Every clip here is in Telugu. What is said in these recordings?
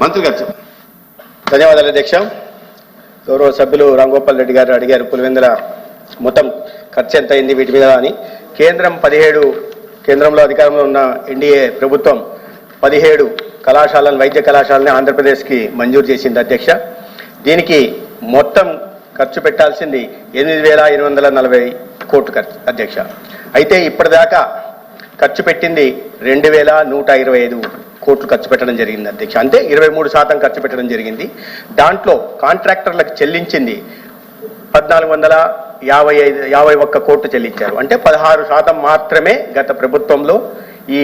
మంత్రి గారు. ధన్యవాదాలు అధ్యక్ష. గౌరవ సభ్యులు రాంగోపాల్ రెడ్డి గారు అడిగారు పులివెందుల మొత్తం ఖర్చు ఎంత అయింది వీటి మీద అని. కేంద్రంలో అధికారంలో ఉన్న ఎన్డీఏ ప్రభుత్వం 17 కళాశాలను వైద్య కళాశాలని ఆంధ్రప్రదేశ్కి మంజూరు చేసింది అధ్యక్ష. దీనికి మొత్తం ఖర్చు పెట్టాల్సింది 8,840 కోట్లు ఖర్చు అధ్యక్ష. అయితే ఇప్పటిదాకా ఖర్చు పెట్టింది 2,125 కోట్లు ఖర్చు పెట్టడం జరిగింది అధ్యక్ష. అంటే 23% ఖర్చు పెట్టడం జరిగింది. దాంట్లో కాంట్రాక్టర్లకు చెల్లించింది 1,451 కోట్లు చెల్లించారు. అంటే 16% మాత్రమే గత ప్రభుత్వంలో ఈ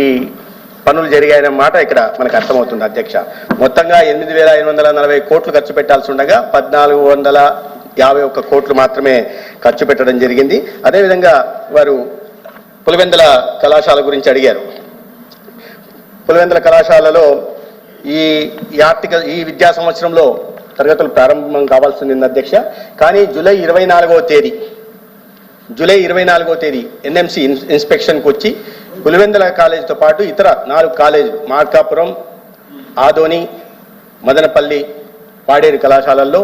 పనులు జరిగాయన్నమాట ఇక్కడ మనకు అర్థమవుతుంది అధ్యక్ష. మొత్తంగా 8,840 కోట్లు ఖర్చు పెట్టాల్సి ఉండగా 1,451 కోట్లు మాత్రమే ఖర్చు పెట్టడం జరిగింది. అదేవిధంగా వారు పులివెందుల కళాశాల గురించి అడిగారు. పులివెందుల కళాశాలలో ఈ విద్యా సంవత్సరంలో తరగతులు ప్రారంభం కావాల్సింది అధ్యక్ష. కానీ జూలై 24వ తేదీ ఎన్ఎంసి ఇన్స్పెక్షన్కి వచ్చి పులివెందుల కాలేజీతో పాటు ఇతర 4 కాలేజీలు మార్కాపురం, ఆదోని, మదనపల్లి, పాడేరు కళాశాలల్లో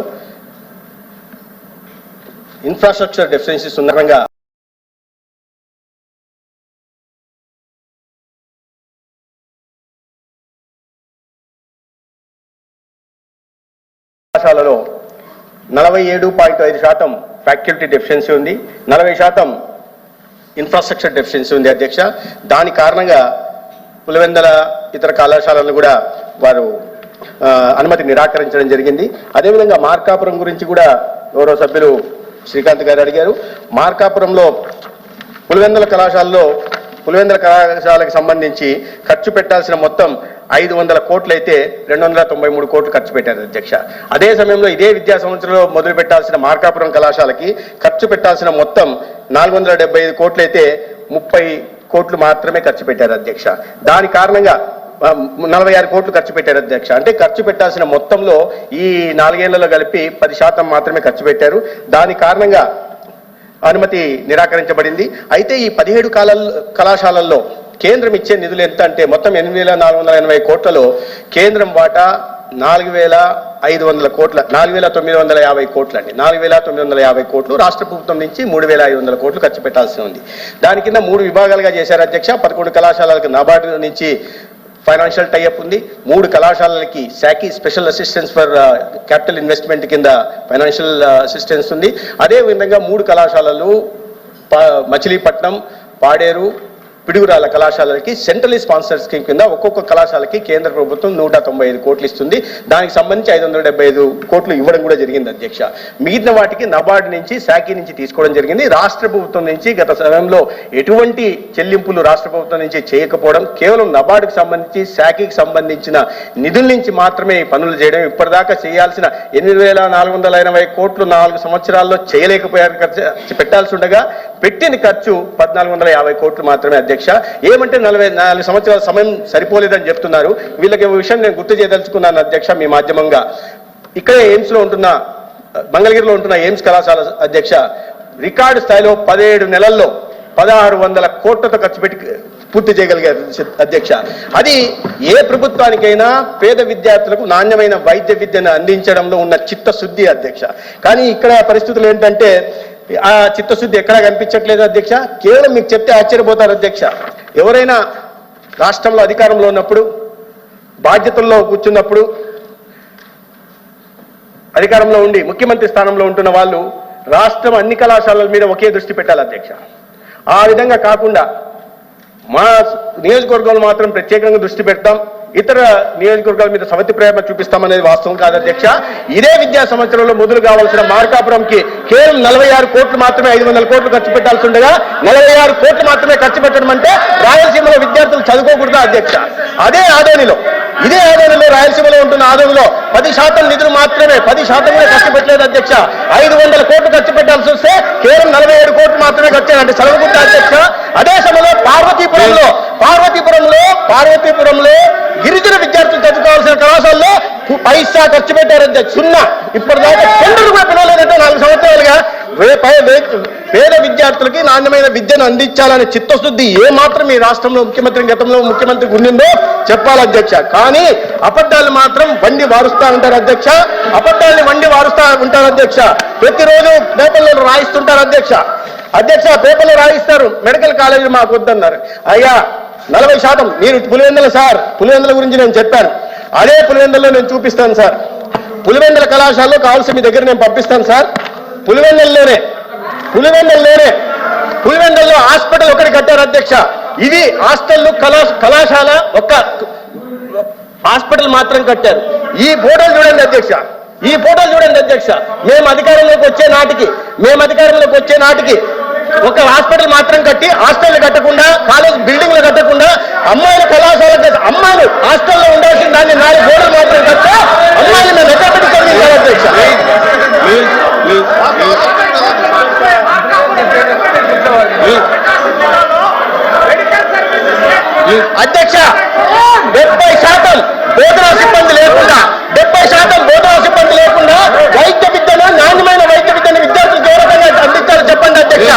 ఇన్ఫ్రాస్ట్రక్చర్ డెఫిషియన్సీస్ ఉన్నంగా కళాశాలలో 47.5% ఫ్యాకల్టీ డెఫిషియన్సీ ఉంది, 40% ఇన్ఫ్రాస్ట్రక్చర్ డెఫిషియన్సీ ఉంది అధ్యక్ష. దాని కారణంగా పులివెందుల ఇతర కళాశాలను కూడా వారు అనుమతి నిరాకరించడం జరిగింది. అదేవిధంగా మార్కాపురం గురించి కూడా గౌరవ సభ్యులు శ్రీకాంత్ గారు అడిగారు. మార్కాపురంలో పులివెందుల కళాశాలకు సంబంధించి ఖర్చు పెట్టాల్సిన మొత్తం 500 కోట్లు అయితే 293 కోట్లు ఖర్చు పెట్టారు అధ్యక్ష. అదే సమయంలో ఇదే విద్యా సంవత్సరంలో మొదలు పెట్టాల్సిన మార్కాపురం కళాశాలకి ఖర్చు పెట్టాల్సిన మొత్తం 475 కోట్లు అయితే 30 కోట్లు మాత్రమే ఖర్చు పెట్టారు అధ్యక్ష. దాని కారణంగా 46 కోట్లు ఖర్చు పెట్టారు అధ్యక్ష. అంటే ఖర్చు పెట్టాల్సిన మొత్తంలో ఈ 4 ఏళ్లలో కలిపి 10% మాత్రమే ఖర్చు పెట్టారు. దాని కారణంగా అనుమతి నిరాకరించబడింది. అయితే ఈ 17 కళాశాలల్లో కేంద్రం ఇచ్చే నిధులు ఎంత అంటే మొత్తం 8,480 కోట్లలో కేంద్రం వాటా 4,500 కోట్ల 4,950 కోట్లు అండి. 4,950 కోట్లు, రాష్ట్ర ప్రభుత్వం నుంచి 3,500 కోట్లు ఖర్చు పెట్టాల్సి ఉంది. దాని కింద 3 విభాగాలుగా చేశారు అధ్యక్ష. 11 కళాశాలలకు నాబార్డు నుంచి ఫైనాన్షియల్ టైఅప్ ఉంది. 3 కళాశాలలకి శాఖీ special assistance for capital investment కింద ఫైనాన్షియల్ అసిస్టెన్స్ ఉంది. అదేవిధంగా 3 కళాశాలలు మచిలీపట్నం, పాడేరు, పిడుగురాల కళాశాలకి సెంట్రలీ స్పాన్సర్ స్కీమ్ కింద ఒక్కొక్క కళాశాలకి కేంద్ర ప్రభుత్వం 195 కోట్లు ఇస్తుంది. దానికి సంబంధించి 575 కోట్లు ఇవ్వడం కూడా జరిగింది అధ్యక్ష. మిగిలిన వాటికి నబార్డు నుంచి, శాఖీ నుంచి తీసుకోవడం జరిగింది. రాష్ట్ర ప్రభుత్వం నుంచి గత సమయంలో ఎటువంటి చెల్లింపులు రాష్ట్ర ప్రభుత్వం నుంచి చేయకపోవడం, కేవలం నబార్డుకు సంబంధించి, శాఖీకి సంబంధించిన నిధుల నుంచి మాత్రమే ఈ పనులు చేయడం. ఇప్పటిదాకా చేయాల్సిన 8,480 కోట్లు 4 సంవత్సరాల్లో చేయలేకపోయారు. పెట్టాల్సి ఉండగా పెట్టిన ఖర్చు 1,450 కోట్లు మాత్రమే అధ్యక్ష. ఏమంటే 44 సంవత్సరాల సమయం సరిపోలేదని చెప్తున్నారు. వీళ్ళకి విషయం నేను గుర్తు చేయదలుచుకున్నాను అధ్యక్ష మీ మాధ్యమంగా. ఇక్కడే ఎయిమ్స్లో ఉంటున్న, మంగళగిరిలో ఉంటున్న ఎయిమ్స్ కళాశాల అధ్యక్ష రికార్డు స్థాయిలో 17 నెలల్లో 1,600 కోట్లతో ఖర్చు పెట్టి పూర్తి చేయగలిగారు అధ్యక్ష. అది ఏ ప్రభుత్వానికైనా పేద విద్యార్థులకు నాణ్యమైన వైద్య విద్యను అందించడంలో ఉన్న చిత్తశుద్ధి అధ్యక్ష. కానీ ఇక్కడ పరిస్థితులు ఏంటంటే ఆ చిత్తశుద్ధి ఎక్కడా కనిపించట్లేదు అధ్యక్ష. కేవలం మీకు చెప్తే ఆశ్చర్యపోతారు అధ్యక్ష. ఎవరైనా రాష్ట్రంలో అధికారంలో ఉన్నప్పుడు, బాధ్యతల్లో కూర్చున్నప్పుడు, అధికారంలో ఉండి ముఖ్యమంత్రి స్థానంలో ఉంటున్న వాళ్ళు రాష్ట్రం అన్ని కళాశాలల మీద ఒకే దృష్టి పెట్టాలి అధ్యక్ష. ఆ విధంగా కాకుండా మా నియోజకవర్గంలో మాత్రం ప్రత్యేకంగా దృష్టి పెడతాం, ఇతర నియోజకవర్గాల మీద సవతి ప్రేమ చూపిస్తామనేది వాస్తవం కాదు అధ్యక్ష. ఇదే విద్యా సంవత్సరంలో మొదలు కావాల్సిన మార్కాపురంకి కేవలం 46 కోట్లు మాత్రమే 500 కోట్లు ఖర్చు పెట్టాల్సి ఉండగా 46 కోట్లు మాత్రమే ఖర్చు పెట్టడం అంటే రాయలసీమలో విద్యార్థులు చదువుకోకూడదా అధ్యక్ష? ఇదే ఆదోనిలో రాయలసీమలో ఉంటున్న ఆదోనిలో 10% నిధులు మాత్రమే, 10% కూడా ఖర్చు పెట్టలేదు అధ్యక్ష. 500 కోట్లు ఖర్చు పెట్టాల్సి వస్తే కేవలం 47 కోట్లు మాత్రమే ఖర్చు అంటే చదవకూడదా అధ్యక్ష? అదే సమయంలో పార్వతీపురంలో గిరిజన విద్యార్థులు చదువుకోవాల్సిన కళాశాలలో పైసా ఖర్చు పెట్టారు అధ్యక్ష. 0. ఇప్పటిదాకా టెండర్లు కూడా పిలవలేదంటే 4 సంవత్సరాలుగా పేద విద్యార్థులకి నాణ్యమైన విద్యను అందించాలనే చిత్తశుద్ధి ఏ మాత్రం ఈ రాష్ట్రంలో గతంలో ముఖ్యమంత్రికి ఉండిందో చెప్పాలి అధ్యక్ష. కానీ అబద్ధాలు మాత్రం వండి వారుస్తా ఉంటారు అధ్యక్ష. అబద్ధాలని వండి వారుస్తా ఉంటారు అధ్యక్ష. ప్రతిరోజు పేపర్లో రాయిస్తుంటారు అధ్యక్ష. పేపర్లో రాయిస్తారు. మెడికల్ కాలేజీలు మాకు వద్దన్నారు. అయ్యా 40% మీరు పులివెందుల గురించి నేను చెప్పాను. అదే పులివెందుల్లో నేను చూపిస్తాను సార్. పులివెందుల కళాశాలలో కావాల్సి మీ దగ్గర నేను పంపిస్తాను సార్. పులివెందుల్లో హాస్పిటల్ ఒకటి కట్టారు అధ్యక్ష. ఇది హాస్టల్ కళాశాల ఒక్క హాస్పిటల్ మాత్రం కట్టారు. ఈ ఫోటోలు చూడండి అధ్యక్ష. మేము అధికారంలోకి వచ్చే నాటికి ఒక హాస్పిటల్ మాత్రం కట్టి హాస్టల్ కట్టకుండా, కాలేజ్ బిల్డింగ్లు కట్టకుండా, అమ్మాయిల కళాశాల అమ్మాయిలు హాస్టల్లో ఉండాల్సిన దాన్ని 4 గోడలు మాత్రం కట్టా అమ్మాయిలు మేము ఎక్కడ చదివించాలి అధ్యక్ష. అధ్యక్ష 70% బోధనా సిబ్బంది లేకుండా వైద్య విద్యను, నాణ్యమైన వైద్య విద్యను విద్యార్థులకు ఏ రకంగా అందించాలో చెప్పండి అధ్యక్ష.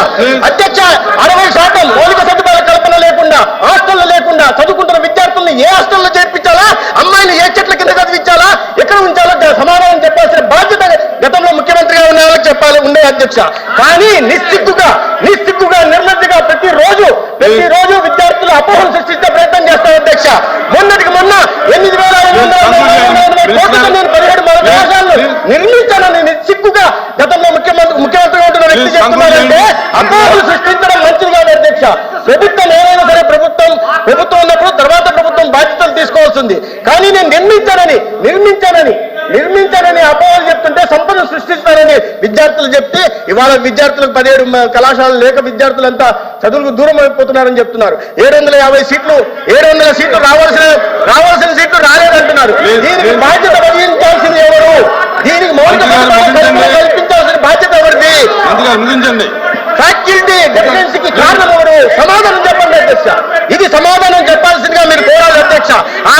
60% మౌలిక సదుపాయాల కల్పన లేకుండా, హాస్టల్లో లేకుండా చదువుకుంటున్న విద్యార్థుల్ని ఏ హాస్టల్లో చేర్పించాలా, అమ్మాయిని ఏ చెట్ల కింద చదివించాలా, ఎక్కడ ఉంచాలో సమాధానం చెప్పాల్సిన బాధ్యత గతంలో ముఖ్యమంత్రిగా ఉన్న వాళ్ళకి చెప్పాలి ఉండే అధ్యక్ష. కానీ నిస్సిగ్గుగా నిర్లజ్జగా ప్రతిరోజు విద్యార్థులు అపోహలు సృష్టించే ప్రయత్నం చేస్తారు అధ్యక్ష. మొన్నటికి మొన్న 8,500 కోట్లతో నేను 17 కళాశాలను నిర్మించానని నిస్సిగ్గుగా గతంలో ముఖ్యమంత్రిగా ఉంటున్న వ్యక్తి చేస్తున్నారంటే అపోహలు సృష్టించడం మంచిది కాదు అధ్యక్ష. ప్రభుత్వం ఏదైనా సరే ప్రభుత్వం ఉన్నప్పుడు తర్వాత ప్రభుత్వం బాధ్యతలు తీసుకోవాల్సింది. కానీ నేను నిర్మించానని అపోహలు చెప్తుంటే సంపద సృష్టిస్తానని విద్యార్థులు చెప్తే ఇవాళ విద్యార్థులకు 17 కళాశాలలు లేక విద్యార్థులంతా చదువులకు దూరం అయిపోతున్నారని చెప్తున్నారు. 750 సీట్లు రావాల్సిన సీట్లు రాలేదంటున్నారు. దీనికి బాధ్యత వహించాల్సింది ఎవరు? దీనికి మౌలిక కల్పించాల్సిన బాధ్యత ఎవరిది? ఫ్యాకల్టీ డెఫిషియన్సీకి కారణం ఎవరు? సమాధానం చెప్పండి అధ్యక్ష. ఇది సమాధానం చెప్పాల్సిందిగా మీరు కోరాలి అధ్యక్ష. ఆ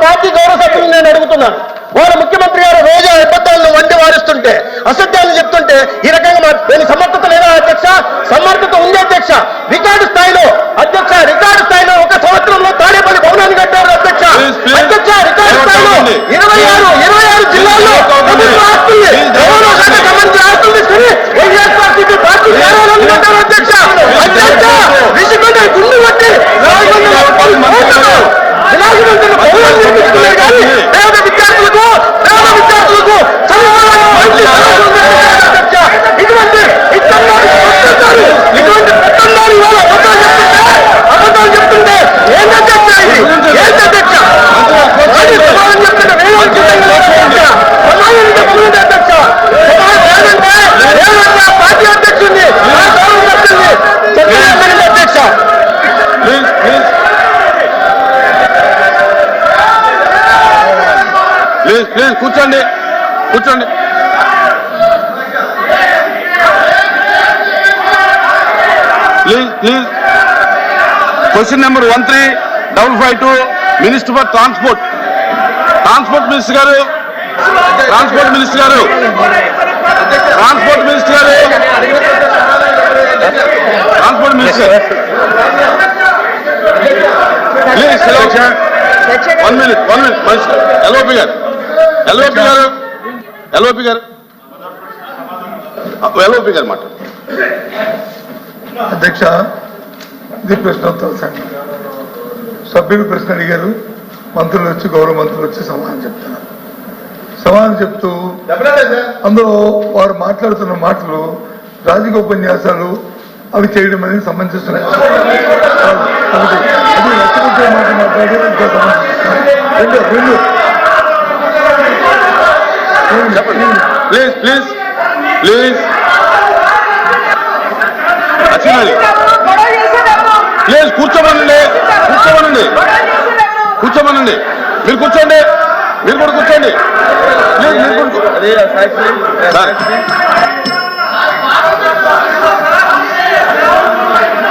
పార్టీ గౌరవ సభ్యులు నేను అడుగుతున్నాను. వాళ్ళ ముఖ్యమంత్రి గారు రోజు అబద్ధాలను వండి వారిస్తుంటే, అసత్యాలను చెప్తుంటే ఈ రకంగా దీని సమర్థత లేదా అధ్యక్ష? సమర్థత ఉంది అధ్యక్ష. రికార్డు స్థాయిలో ఒక సంవత్సరంలో తాడేపల్లి భవనాన్ని కట్టారు అధ్యక్ష. రికార్డు స్థాయిలో 26 జిల్లాల్లో ప్రభుత్వ ఆస్తుల్ని, రవాణా శాఖ సంబంధించిన ఆస్తులు తీసుకుని వైఎస్ఆర్సీపీ పార్టీ నేరాలను కట్టారు అధ్యక్ష. రిషికొండ గుండు కొట్టి పేద విద్యార్థులకు ఇటువంటి అబద్ధాలు చెప్తుంటే ఏంటధ్యక్ష? పార్టీ అధ్యక్షుడిని అధ్యక్ష ప్లీజ్ కూర్చోండి. Please question number 1355 minister for transport minister గారు ప్లీజ్ 1 minute ఎల్ఓపి గారు మాట. అధ్యక్ష, ఇది ప్రశ్నోత్తర సంఘం. సభ్యులు ప్రశ్న అడిగారు, గౌరవ మంత్రులు వచ్చి సమాధానం చెప్తూ అందులో వారు మాట్లాడుతున్న మాటలు రాజకీయ ఉపన్యాసాలు అవి చేయడం అనేది సమంజసమే. అది నచ్చకొచ్చే మాట మాట్లాడి ఇంకా సమంజసం. ప్లీజ్ కూర్చోమనండి. మీరు కూర్చోండి. మీరు కూడా కూర్చోండి.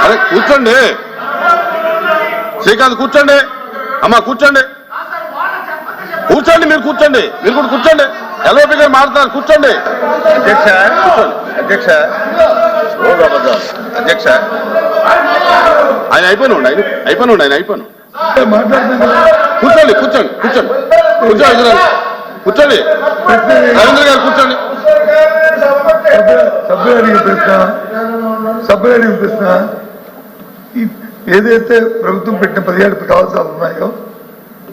అదే కూర్చోండి. శ్రీకాంత్ కూర్చోండి. అమ్మా కూర్చోండి. మీరు కూర్చోండి. మీరు కూడా కూర్చోండి. ఎల్ఓపి గారు మాట్లాడతారు. కూర్చోండి. అధ్యక్ష అధ్యక్ష ఆయన అయిపోయినా మాట్లాడుతున్నా కూర్చోండి రవీంద్ర గారు కూర్చోండి. సభ్యులు అడిగిన ప్రశ్న ఏదైతే ప్రభుత్వం పెట్టిన 17 కళాశాలలు ఉన్నాయో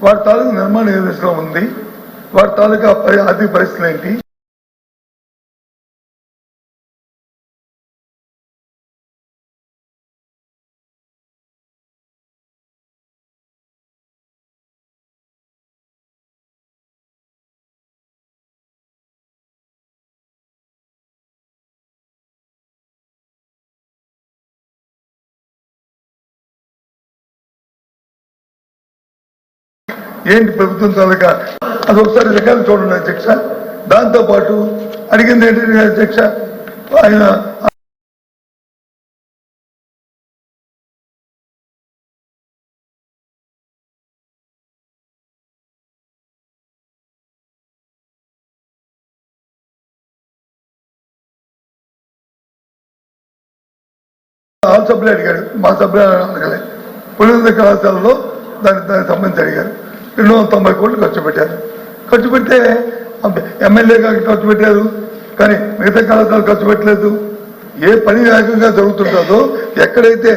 వాటి తాలూకు నిర్మాణం ఏ దశలో ఉంది, వాటి తాలూకా ఆర్థిక పరిస్థితులు ఏంటి, ఏంటి ప్రభుత్వం తాలూకా అది ఒకసారి రికార్డు చూడండి అధ్యక్ష. దాంతోపాటు అడిగింది ఏంటంటే అధ్యక్ష, ఆయన ఆల్ సభ్యులు అడిగారు, మా సభ్యులు అడగలే. పులివెందుల కళాశాలలో దానికి సంబంధించి అడిగారు. 290 కోట్లు ఖర్చు పెట్టారు. ఖర్చు పెడితే ఎమ్మెల్యేగా ఖర్చు పెట్టారు, కానీ మిగతా కళాశాలలు ఖర్చు పెట్టలేదు. ఏ పని వేగంగా జరుగుతుంటుందో, ఎక్కడైతే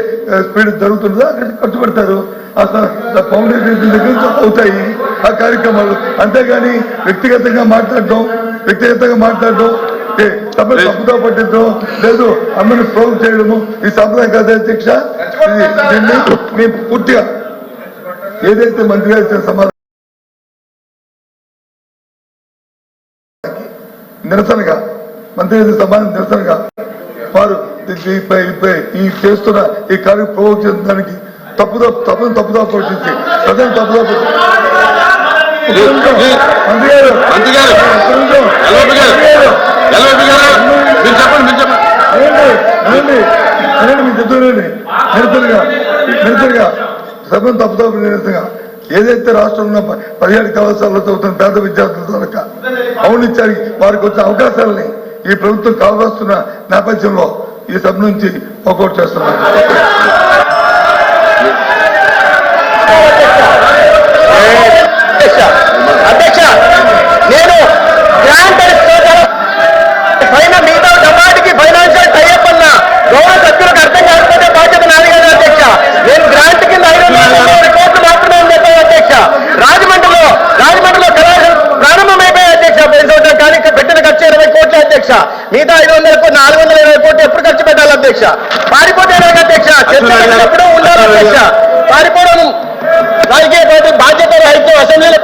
స్పీడ్ జరుగుతుందో అక్కడ ఖర్చు పెడతారు. అసలు ఫౌండేషన్ దగ్గర నుంచి అవుతాయి ఆ కార్యక్రమాలు. అంతేగాని వ్యక్తిగతంగా మాట్లాడడం తప్పుగా పట్టించడం లేదు, అందరిని ప్రోగ్ చేయడము ఈ సంప్రదాయం కాదు అధ్యక్ష. దీన్ని మేము పూర్తిగా ఏదైతే మంత్రి గారు ఇచ్చిన సమాధానం నిరసనగా, మంత్రి గారి సమాధానం నిరసనగా వారు ఈ చేస్తున్న ఈ కార్యం ప్రోగ్ చేయడానికి తప్పుదో పట్టించి ప్రజలు తప్పుదో మంత్రి గారు నిరసనగా సభను తప్పుదో నిరసనగా ఏదైతే రాష్ట్రంలో 17 కళాశాలలో చదువుతున్న పేద విద్యార్థుల తాలూకా అవునిచ్చారికి వారికి వచ్చిన అవకాశాలని ఈ ప్రభుత్వం కావాల్సిన నేపథ్యంలో ఈ సభ నుంచి వాకౌట్ చేస్తున్నారు. అధ్యక్ష, నేను మిగతా డమాటికి ఫైనాన్షియల్ టైఅప్ అన్న గౌరవ సభ్యులకు అర్థం కాకపోతే బాధ్యత నాది కదా అధ్యక్ష. నేను గ్రాంట్ కింద 530 కోట్లు మాత్రమే చెప్పాను అధ్యక్ష. రాజమండ్రిలో కళాశాల ప్రారంభమైపోయాయి అధ్యక్ష. కానీ పెట్టిన ఖర్చు 20 కోట్లు అధ్యక్ష. మిగతా 420 కోట్లు ఎప్పుడు ఖర్చు పెట్టాలి అధ్యక్ష? పారిపోతే అధ్యక్ష, ఎప్పుడు ఉండాలి అధ్యక్ష. పారిపోవడం రాజకీయ పార్టీ బాధ్యత రహిత అసెంబ్లీలో